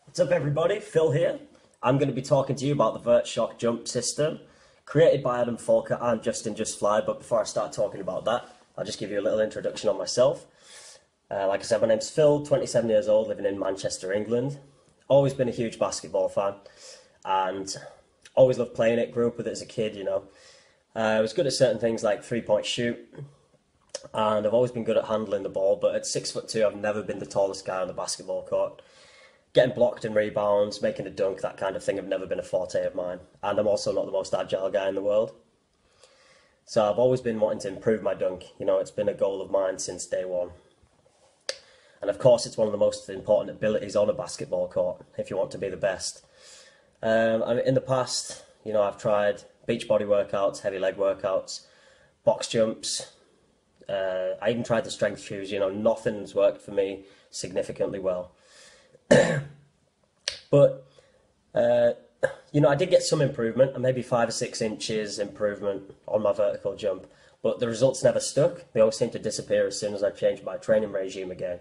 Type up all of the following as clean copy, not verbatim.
What's up everybody, Phil here. I'm going to be talking to you about the Vert shock jump system created by Adam Folker and Justin Just Fly, but before I start talking about that, I'll just give you a little introduction on myself. Like I said, my name's Phil, 27 years old, living in Manchester, England. Always been a huge basketball fan and always loved playing it, grew up with it as a kid, you know. I was good at certain things like three-point shoot, and I've always been good at handling the ball, but at 6'2", I've never been the tallest guy on the basketball court. Getting blocked and rebounds, making a dunk, that kind of thing have never been a forte of mine. And I'm also not the most agile guy in the world. So I've always been wanting to improve my dunk. You know, it's been a goal of mine since day one. And of course, it's one of the most important abilities on a basketball court, if you want to be the best. In the past, you know, I've tried beach body workouts, heavy leg workouts, box jumps. I even tried the strength shoes, you know, nothing's worked for me significantly well. But, you know, I did get some improvement, maybe 5 or 6 inches improvement on my vertical jump, but the results never stuck. They always seemed to disappear as soon as I changed my training regime again.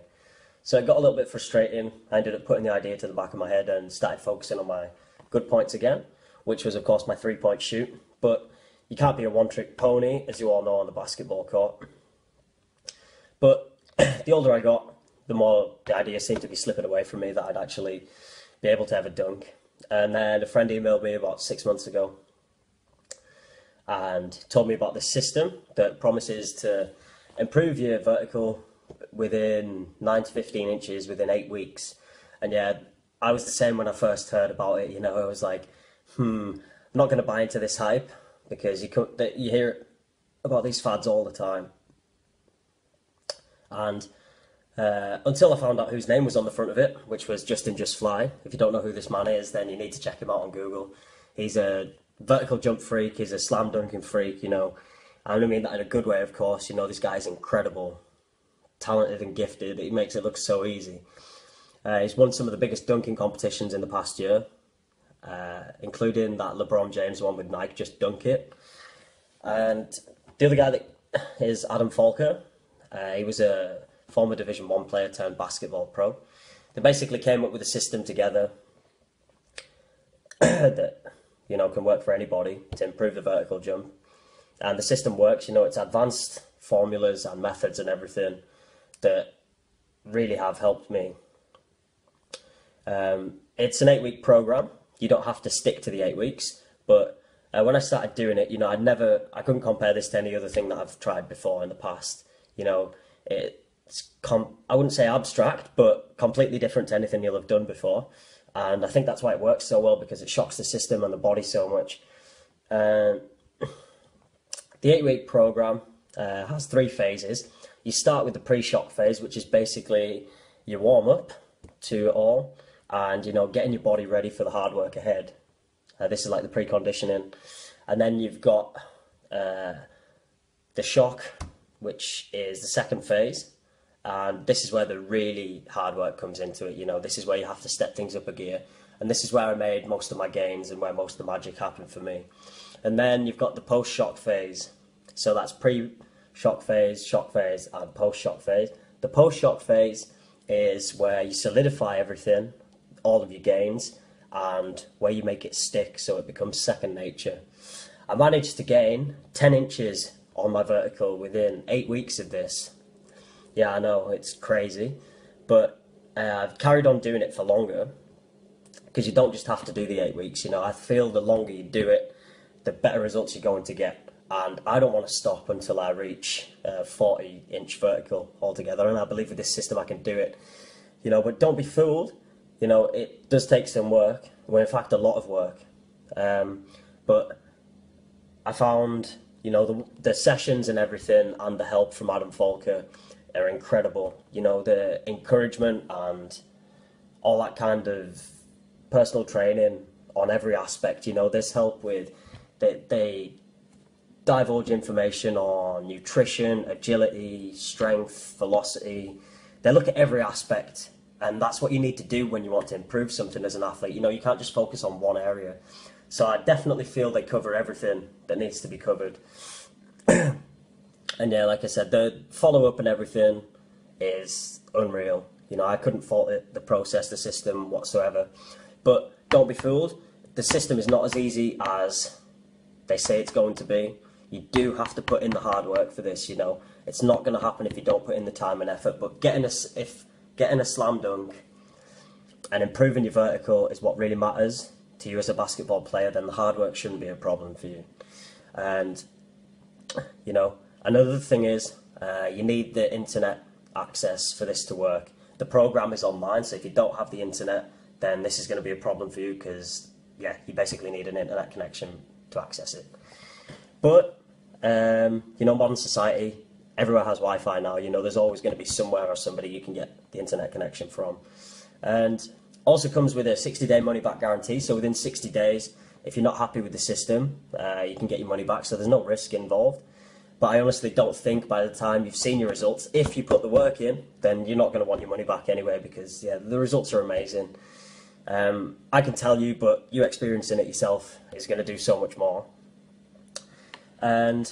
So it got a little bit frustrating. I ended up putting the idea to the back of my head and started focusing on my good points again, which was, of course, my three-point shoot. But you can't be a one-trick pony, as you all know, on the basketball court. But the older I got, the more the idea seemed to be slipping away from me that I'd actually be able to have a dunk. And then a friend emailed me about 6 months ago and told me about this system that promises to improve your vertical within 9 to 15 inches within 8 weeks. And yeah, I was the same when I first heard about it. You know, I was like, I'm not going to buy into this hype, because you hear about these fads all the time. And until I found out whose name was on the front of it, which was Justin Just Fly. If you don't know who this man is, then you need to check him out on Google. He's a vertical jump freak, he's a slam dunking freak, you know. I don't mean that in a good way, of course. You know, this guy's incredible, talented and gifted. He makes it look so easy. He's won some of the biggest dunking competitions in the past year, including that LeBron James one with Nike, Just Dunk It. And the other guy that is Adam Folker. He was a former Division 1 player turned basketball pro. They basically came up with a system together that, you know, can work for anybody to improve the vertical jump. And the system works, you know, it's advanced formulas and methods and everything that really have helped me. It's an 8-week program. You don't have to stick to the 8 weeks, but when I started doing it, you know, I couldn't compare this to any other thing that I've tried before in the past. You know, I wouldn't say abstract, but completely different to anything you'll have done before. And I think that's why it works so well, because it shocks the system and the body so much. The 8-week program has 3 phases. You start with the pre-shock phase, which is basically your warm-up to it all, and, you know, getting your body ready for the hard work ahead. This is like the preconditioning. And then you've got the shock, which is the second phase. And this is where the really hard work comes into it. You know, this is where you have to step things up a gear. And this is where I made most of my gains and where most of the magic happened for me. And then you've got the post-shock phase. So that's pre-shock phase, shock phase, and post-shock phase. The post-shock phase is where you solidify everything, all of your gains, and where you make it stick so it becomes second nature. I managed to gain 10 inches on my vertical within 8 weeks of this. Yeah, I know, it's crazy, but I've carried on doing it for longer, because you don't just have to do the 8 weeks. You know, I feel the longer you do it, the better results you're going to get. And I don't want to stop until I reach 40-inch vertical altogether, and I believe with this system I can do it. You know, but don't be fooled. You know, it does take some work, well, in fact, a lot of work. But I found, you know, the sessions and everything and the help from Adam Folker are incredible. You know, the encouragement and all that kind of personal training on every aspect. You know, there's help with, they divulge information on nutrition, agility, strength, velocity. They look at every aspect, and that's what you need to do when you want to improve something as an athlete. You know, you can't just focus on one area. So I definitely feel they cover everything that needs to be covered. And yeah, like I said, the follow-up and everything is unreal. You know, I couldn't fault it, the process, the system whatsoever. But don't be fooled. The system is not as easy as they say it's going to be. You do have to put in the hard work for this, you know. It's not going to happen if you don't put in the time and effort. But getting a slam dunk and improving your vertical is what really matters to you as a basketball player, then the hard work shouldn't be a problem for you. And, you know, another thing is you need the internet access for this to work. The program is online, so if you don't have the internet, then this is going to be a problem for you because, yeah, you basically need an internet connection to access it. But, you know, modern society, everywhere has Wi-Fi now. You know, there's always going to be somewhere or somebody you can get the internet connection from. And also comes with a 60-day money-back guarantee. So within 60 days, if you're not happy with the system, you can get your money back. So there's no risk involved. But I honestly don't think by the time you've seen your results, if you put the work in, then you're not going to want your money back anyway because, yeah, the results are amazing. I can tell you, but you experiencing it yourself is going to do so much more. And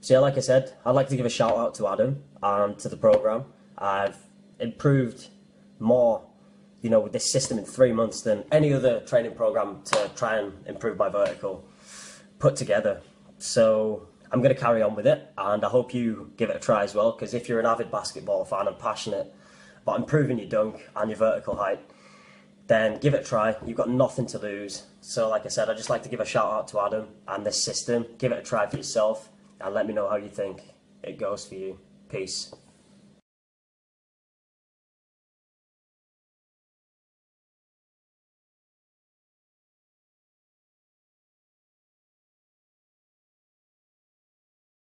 so, yeah, like I said, I'd like to give a shout out to Adam and to the program. I've improved more, you know, with this system in 3 months than any other training program to try and improve my vertical put together. So I'm going to carry on with it, and I hope you give it a try as well, because if you're an avid basketball fan and passionate about improving your dunk and your vertical height, then give it a try. You've got nothing to lose. So like I said, I'd just like to give a shout out to Adam and this system. Give it a try for yourself and let me know how you think it goes for you. Peace.